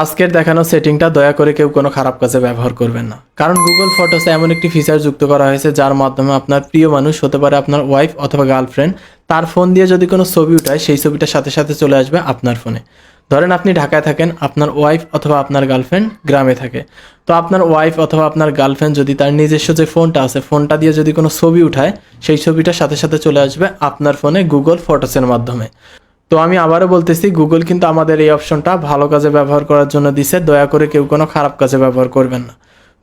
আজকের দেখানো সেটিংটা দয়া করে কেউ কোনো খারাপ কাজে ব্যবহার করবেন না, কারণ গুগল ফটোসে এমন একটি ফিচার যুক্ত করা হয়েছে যার মাধ্যমে আপনার প্রিয় মানুষ, হতে পারে আপনার ওয়াইফ অথবা গার্লফ্রেন্ড, তার ফোন দিয়ে যদি কোনো ছবি উঠায় সেই ছবিটার সাথে সাথে চলে আসবে আপনার ফোনে। ধরেন আপনি ঢাকায় থাকেন, আপনার ওয়াইফ অথবা আপনার গার্লফ্রেন্ড গ্রামে থাকে। তো আপনার ওয়াইফ অথবা আপনার গার্লফ্রেন্ড যদি তার নিজস্ব যে ফোনটা আছে ফোনটা দিয়ে যদি কোনো ছবি উঠায়, সেই ছবিটার সাথে সাথে চলে আসবে আপনার ফোনে গুগল ফটোসের মাধ্যমে। তো আমি আবারও বলতেছি, গুগল কিন্তু আমাদের এই অপশনটা ভালো কাজে ব্যবহার করার জন্য দিছে, দয়া করে কেউ কোনো খারাপ কাজে ব্যবহার করবেন না।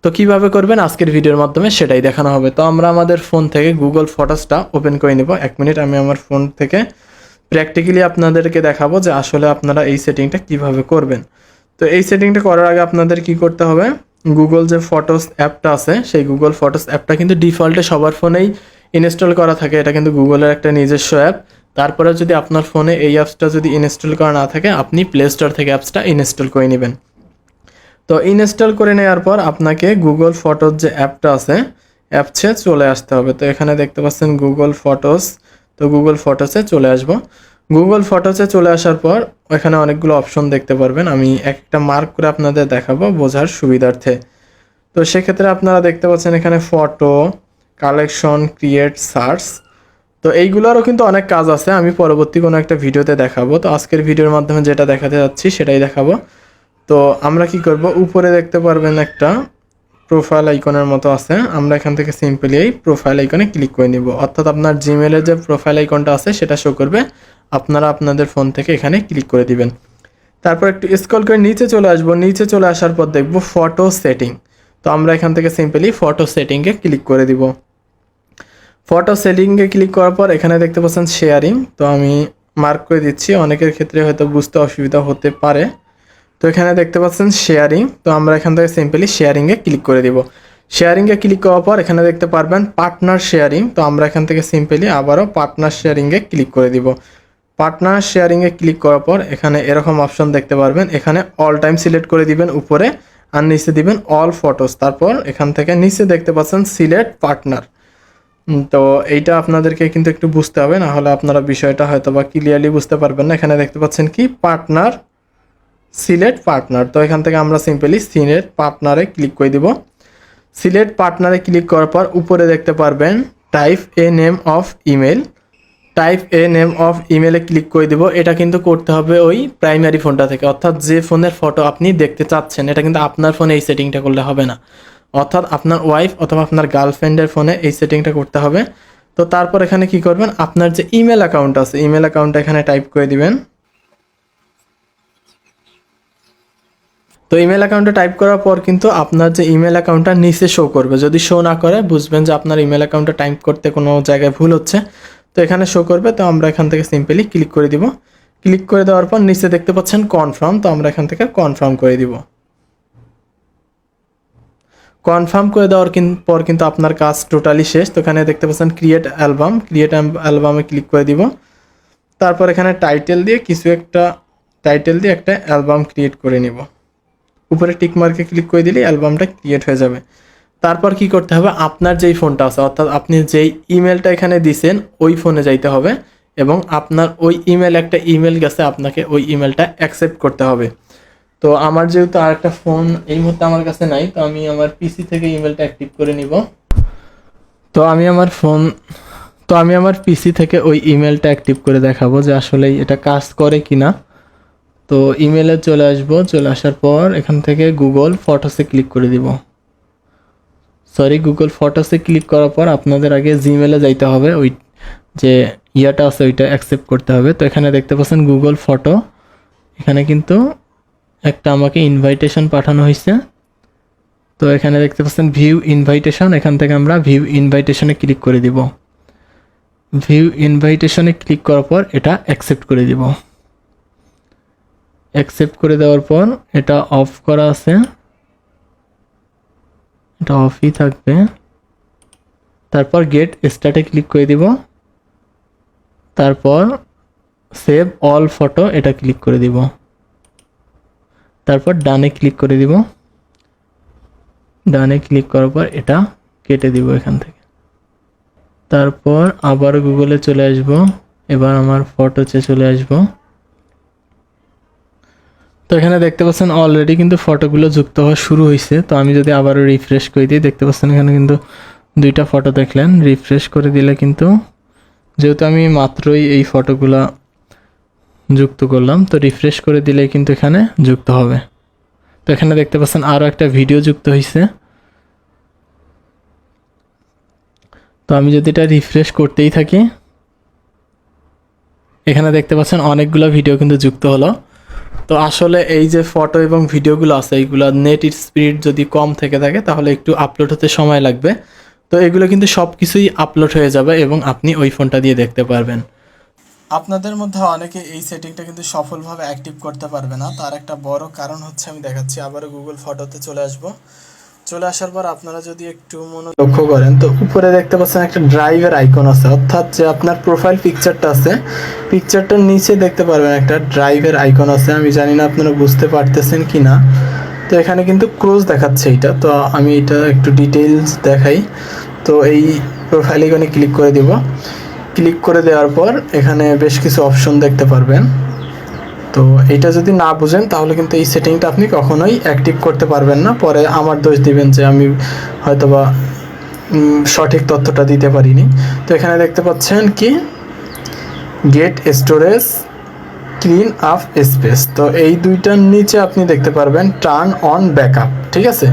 তো কিভাবে করবেন আজকের ভিডিওর মাধ্যমে সেটাই দেখানো হবে। তো আমরা আমাদের ফোন থেকে গুগল ফটোসটা ওপেন করে নিব। 1 মিনিট, আমি আমার ফোন থেকে প্র্যাকটিক্যালি আপনাদেরকে দেখাবো যে আসলে আপনারা এই সেটিংটা কিভাবে করবেন। তো এই সেটিংটা করার আগে আপনাদের কি করতে হবে, গুগল যে ফটোস অ্যাপটা আছে সেই গুগল ফটোস অ্যাপটা কিন্তু ডিফল্টে সবার ফোনেই ইনস্টল করা থাকে। এটা কিন্তু গুগলের একটা নিজস্ব অ্যাপ। তারপরে যদি আপনার ফোনে এই অ্যাপসটা যদি ইনস্টল করা না থাকে, আপনি প্লে স্টোর থেকে অ্যাপসটা ইনস্টল করে নেবেন। তো ইনস্টল করে নেওয়ার পর আপনাকে গুগল ফটোস যে অ্যাপটা আছে অ্যাপসে চলে আসতে হবে। তো এখানে দেখতে পাচ্ছেন গুগল ফটোস। তো গুগল ফটোসে চলে আসবো। গুগল ফটোসে চলে আসার পর এখানে অনেকগুলো অপশন দেখতে পারবেন। আমি একটা মার্ক করে আপনাদের দেখাবো বোঝার সুবিধার্থে। তো সেক্ষেত্রে আপনারা দেখতে পাচ্ছেন এখানে ফটো, কালেকশন, ক্রিয়েট, সার্চ। তো এইগুলোরও কিন্তু অনেক কাজ আছে, আমি পরবর্তী কোনো একটা ভিডিওতে দেখাবো। তো আজকের ভিডিওর মাধ্যমে যেটা দেখাতে যাচ্ছি সেটাই দেখাবো। তো আমরা কি করব, উপরে দেখতে পারবেন একটা প্রোফাইল আইকনের মতো আছে, আমরা এখান থেকে সিম্পলি এই প্রোফাইল আইকনে ক্লিক করে নিব। অর্থাৎ আপনার জিমেলের যে প্রোফাইল আইকনটা আছে সেটা শো করবে, আপনারা আপনাদের ফোন থেকে এখানে ক্লিক করে দিবেন। তারপর একটু স্ক্রল করে নিচে চলে আসবো। নিচে চলে আসার পর দেখব ফটো সেটিং। তো আমরা এখান থেকে সিম্পলি ফটো সেটিংয়ে ক্লিক করে দিব। ফটো সেটিংয়ে ক্লিক করার পর এখানে দেখতে পাচ্ছেন শেয়ারিং। তো আমি মার্ক করে দিচ্ছি, অনেকের ক্ষেত্রে হয়তো বুঝতে অসুবিধা হতে পারে। তো এখানে দেখতে পাচ্ছেন শেয়ারিং। তো আমরা এখান থেকে সিম্পলি শেয়ারিংয়ে ক্লিক করে দিব। শেয়ারিংয়ে ক্লিক করার পর এখানে দেখতে পারবেন পার্টনার শেয়ারিং। তো আমরা এখান থেকে সিম্পলি আবারও পার্টনার শেয়ারিংয়ে ক্লিক করে দিব। পার্টনার শেয়ারিংয়ে ক্লিক করার পর এখানে এরকম অপশন দেখতে পারবেন। এখানে অল টাইম সিলেক্ট করে দিবেন উপরে, আর নিচে দিবেন অল ফটোস। তারপর এখান থেকে নিচে দেখতে পাচ্ছেন সিলেক্ট পার্টনার। তো এইটা আপনাদেরকে কিন্তু একটু বুঝতে হবে, না হলে আপনারা বিষয়টা হয়তো বা ক্লিয়ারলি বুঝতে পারবেন না। এখানে দেখতে পাচ্ছেন কি পার্টনার, সিলেক্ট পার্টনার। তো এখান থেকে আমরা সিম্পলি সিলেক্ট পার্টনারে ক্লিক করে দিব। সিলেক্ট পার্টনারে ক্লিক করার পর উপরে দেখতে পারবেন type a name of email. Type a name of ইমেলে ক্লিক করে দিব। এটা কিন্তু করতে হবে ওই প্রাইমারি ফোনটা থেকে, অর্থাৎ যে ফোনের ফটো আপনি দেখতে চাচ্ছেন। এটা কিন্তু আপনার ফোনে এই সেটিংটা করলে হবে না, অর্থাৎ আপনার ওয়াইফ অথবা আপনার গার্লফ্রেন্ডের ফোনে এই সেটিংটা করতে হবে। তো তারপর এখানে কি করবেন, আপনার যে ইমেল অ্যাকাউন্ট আছে ইমেল অ্যাকাউন্টটা এখানে টাইপ করে দিবেন। তো ইমেল অ্যাকাউন্টে টাইপ করার পর কিন্তু আপনার যে ইমেল অ্যাকাউন্টটা নিচে শো করবে। যদি শো না করে বুঝবেন যে আপনার ইমেল অ্যাকাউন্টটা টাইপ করতে কোনো জায়গায় ভুল হচ্ছে। তো এখানে শো করবে। তো আমরা এখান থেকে সিম্পলি ক্লিক করে দিব। ক্লিক করে দেওয়ার পর নিচে দেখতে পাচ্ছেন কনফার্ম। তো আমরা এখান থেকে কনফার্ম করে দিব। কনফার্ম করে দেওয়ার পর কিন্তু আপনার কাজ টোটালি শেষ। তো এখানে দেখতে পাচ্ছেন ক্রিয়েট অ্যালবাম। ক্রিয়েট অ্যালবামে ক্লিক করে দিব। তারপর এখানে টাইটেল দিয়ে একটা অ্যালবাম ক্রিয়েট করে নিব। উপরে টিক মার্কে ক্লিক করে দিলে অ্যালবামটা ক্রিয়েট হয়ে যাবে। তারপর কি করতে হবে, আপনার যেই ফোনটা আছে অর্থাৎ আপনি যেই ইমেলটা এখানে দিছেন ওই ফোনে যাইতে হবে, এবং আপনার ওই একটা ইমেল গেছে, আপনাকে ওই ইমেলটা অ্যাকসেপ্ট করতে হবে। তো আমার যেহেতু আর একটা ফোন এই মুহূর্তে আমার কাছে নাই, তো আমি আমার পিসি থেকে ইমেলটা অ্যাক্টিভ করে নিব। তো আমি আমার পিসি থেকে ওই ইমেলটা অ্যাক্টিভ করে দেখাবো যে আসলেই এটা কাজ করে কিনা। তো ইমেলে চলে আসবো। চলে আসার পর এখান থেকে গুগল ফটোসে ক্লিক করে দিব। গুগল ফটোসে ক্লিক করার পর আপনাদের আগে জিমেলে যাইতে হবে, ওই যে ইয়াটা আছে ওইটা অ্যাকসেপ্ট করতে হবে। তো এখানে দেখতে পাচ্ছেন গুগল ফটো, এখানে কিন্তু একটা আমাকে ইনভাইটেশন পাঠানো হয়েছে। তো এখানে দেখতে পাচ্ছেন ভিউ ইনভাইটেশন, এখান থেকে আমরা ভিউ ইনভাইটেশনে ক্লিক করে দিব। ভিউ ইনভাইটেশনে ক্লিক করার পর এটা অ্যাকসেপ্ট করে দিব। অ্যাকসেপ্ট করে দেওয়ার পর এটা অফ করা আছে, এটা অফই থাকবে। তারপর গেট স্টার্টে ক্লিক করে দিব। তারপর সেভ অল ফটো এটা ক্লিক করে দিব। তারপর ডানে ক্লিক করে দিব। ডানে ক্লিক করার পর এটা কেটে দিব এখান থেকে। তারপর আবার গুগলে চলে আসব। এবার আমার ফটোতে চলে আসব। তো এখানে দেখতে পাচ্ছেন অলরেডি কিন্তু ফটোগুলো যুক্ত হওয়া শুরু হয়েছে। তো আমি যদি আবারও রিফ্রেশ করে দিই, দেখতে পাচ্ছেন এখানে কিন্তু 2টা ফটো দেখলেন। রিফ্রেশ করে দিলে কিন্তু, যেহেতু আমি মাত্রই এই ফটোগুলো যুক্ত করলাম, তো রিফ্রেশ করে দিলে কিন্তু এখানে যুক্ত হবে। তো এখানে দেখতে পাচ্ছেন আরও একটা ভিডিও যুক্ত হয়েছে। তো আমি যদি এটা রিফ্রেশ করতেই থাকি, এখানে দেখতে পাচ্ছেন অনেকগুলো ভিডিও কিন্তু যুক্ত হলো। তো আসলে এই যে ফটো এবং ভিডিওগুলো আছে, এইগুলো নেট স্পিড যদি কম থেকে থাকে তাহলে একটু আপলোড হতে সময় লাগবে। তো এগুলো কিন্তু সব কিছুই আপলোড হয়ে যাবে এবং আপনি ওই ফোনটা দিয়ে দেখতে পারবেন। আপনাদের মধ্যে অনেকে এই সেটিংটা কিন্তু সফলভাবে অ্যাক্টিভ করতে পারবে না। তার একটা বড় কারণ হচ্ছে, আমি দেখাচ্ছি, আবারও গুগল ফটোতে চলে আসব। চলে আসার পর আপনারা যদি একটু লক্ষ্য করেন, তো উপরে দেখতে পাচ্ছেন একটা ড্রাইভের আইকন আছে, অর্থাৎ যে আপনার প্রোফাইল পিকচারটা আছে, পিকচারটার নিচে দেখতে পারবেন একটা ড্রাইভের আইকন আছে। আমি জানি না আপনারা বুঝতে পারতেছেন কি না। তো এখানে কিন্তু ক্লোজ দেখাচ্ছে এটা। তো আমি এটা একটু ডিটেইলস দেখাই। তো এই প্রোফাইল আইকনে ক্লিক করে দিব। ক্লিক করে দেওয়ার পর এখানে বেশ কিছু অপশন দেখতে পারবেন। তো এটা যদি না বুঝেন তাহলে কিন্তু এই সেটিংটা আপনি কখনোই অ্যাক্টিভ করতে পারবেন না। পরে আমার দোষ দিবেন যে আমি হয়তোবা সঠিক তথ্যটা দিতে পারিনি। তো এখানে দেখতে পাচ্ছেন কি, get storage clean up space. তো এই দুইটার নিচে আপনি দেখতে পারবেন টার্ন অন ব্যাকআপ। ঠিক আছে,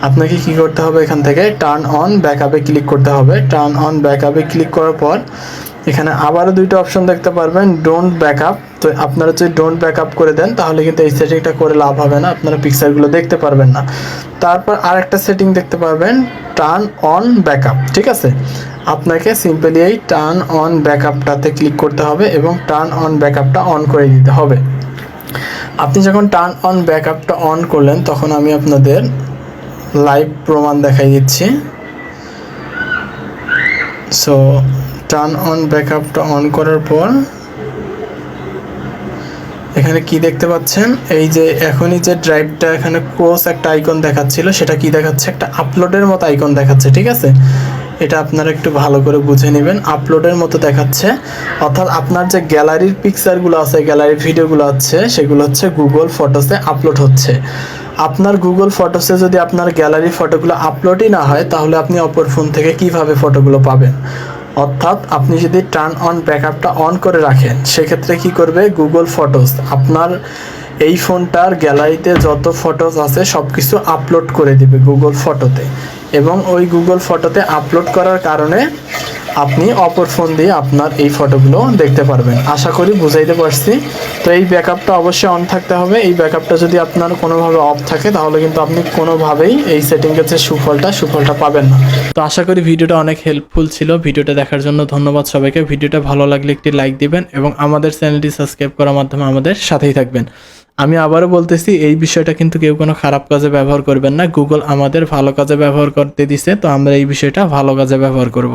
আপনাকে কি করতে হবে, এখান থেকে টার্ন অন ব্যাকআপে ক্লিক করতে হবে। টার্ন অন ব্যাকআপে ক্লিক করার পর এখানে আবারও 2টা অপশন দেখতে পারবেন, ডোন্ট ব্যাকআপ। তো আপনারা যদি ডোন্ট ব্যাকআপ করে দেন তাহলে কিন্তু এই সেটিংটা করে লাভ হবে না, আপনারা পিকচারগুলো দেখতে পারবেন না। তারপর আরেকটা সেটিং দেখতে পারবেন, টার্ন অন ব্যাকআপ। ঠিক আছে, আপনাকে সিম্পলি এই টার্ন অন ব্যাকআপটাতে ক্লিক করতে হবে এবং টার্ন অন ব্যাকআপটা অন করে দিতে হবে। আপনি যখন টার্ন অন ব্যাকআপটা অন করলেন তখন আমি আপনাদের লাইভ প্রমাণ দেখাই দিচ্ছি। সো টার্ন অন ব্যাকআপটা অন করার পর এখানে কি দেখতে পাচ্ছেন, এই যে এখনই যে ড্রাইভটা এখানে ক্রস একটা আইকন দেখাচ্ছিল, সেটা কি দেখাচ্ছে, একটা আপলোডের মতো আইকন দেখাচ্ছে। ঠিক আছে, এটা আপনারা একটু ভালো করে বুঝে নেবেন। আপলোডের মতো দেখাচ্ছে, অর্থাৎ আপনার যে গ্যালারির পিকচারগুলো আছে, গ্যালারির ভিডিওগুলো আছে, সেগুলো হচ্ছে গুগল ফটোসে আপলোড হচ্ছে। আপনার গুগল ফটোসে যদি আপনার গ্যালারির ফটোগুলো আপলোডই না হয় তাহলে আপনি অপর ফোন থেকে কিভাবে ফটোগুলো পাবেন। অর্থাৎ আপনি যদি টার্ন অন ব্যাকআপটা অন করে রাখেন, সেক্ষেত্রে কি করবে, গুগল ফটোস আপনার এই ফোনটার গ্যালারিতে যত ফটোস আছে সব কিছু আপলোড করে দিবে গুগল ফটোতে, এবং ওই গুগল ফটোতে আপলোড করার কারণে আপনি অপর ফোন দিয়ে আপনার এই ফটোগুলো দেখতে পারবেন। আশা করি বুঝাইতে পারছি। তো এই ব্যাকআপটা অবশ্যই অন থাকতে হবে। এই ব্যাকআপটা যদি আপনার কোনোভাবে অফ থাকে তাহলে কিন্তু আপনি কোনোভাবেই এই সেটিংয়ের যে সুফলটা পাবেন না। তো আশা করি ভিডিওটা অনেক হেল্পফুল ছিল। ভিডিওটা দেখার জন্য ধন্যবাদ সবাইকে। ভিডিওটা ভালো লাগলে একটি লাইক দিবেন এবং আমাদের চ্যানেলটি সাবস্ক্রাইব করার মাধ্যমে আমাদের সাথেই থাকবেন। আমি আবারও বলতেছি, এই বিষয়টা কিন্তু কেউ কোনো খারাপ কাজে ব্যবহার করবেন না। গুগল আমাদের ভালো কাজে ব্যবহার করতে দিছে, তো আমরা এই বিষয়টা ভালো কাজে ব্যবহার করব।